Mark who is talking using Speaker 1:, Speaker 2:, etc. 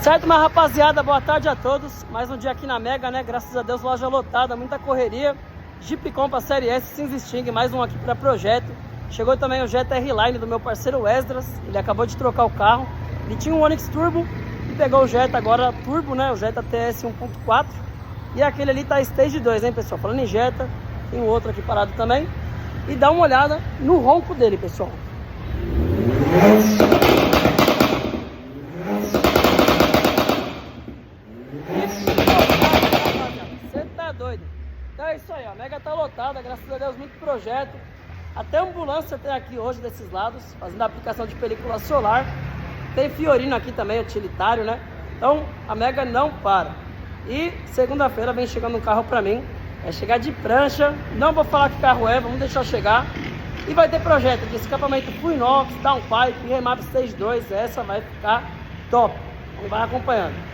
Speaker 1: Certo, mas rapaziada, boa tarde a todos. Mais um dia aqui na Mega, né? Graças a Deus, loja lotada, muita correria. Jeep Compass Série S, Cinza Sting, mais um aqui para projeto. Chegou também o Jetta R-Line do meu parceiro Esdras. Ele acabou de trocar o carro. Ele tinha um Onix Turbo e pegou o Jetta agora Turbo, né? O Jetta TS 1.4. E aquele ali tá Stage 2, hein, pessoal? Falando em Jetta, tem um outro aqui parado também. E dá uma olhada no ronco dele, pessoal. Você tá doido? Então é isso aí, ó. A Mega tá lotada, graças a Deus, muito projeto. Até ambulância tem aqui hoje desses lados, fazendo a aplicação de película solar. Tem Fiorino aqui também, utilitário, né? Então a Mega não para. E segunda-feira vem chegando um carro pra mim. Vai chegar de prancha. Não vou falar que carro é, vamos deixar chegar. E vai ter projeto de escapamento full inox, downpipe, remap Stage 2. Essa vai ficar top. Vamos vai acompanhando.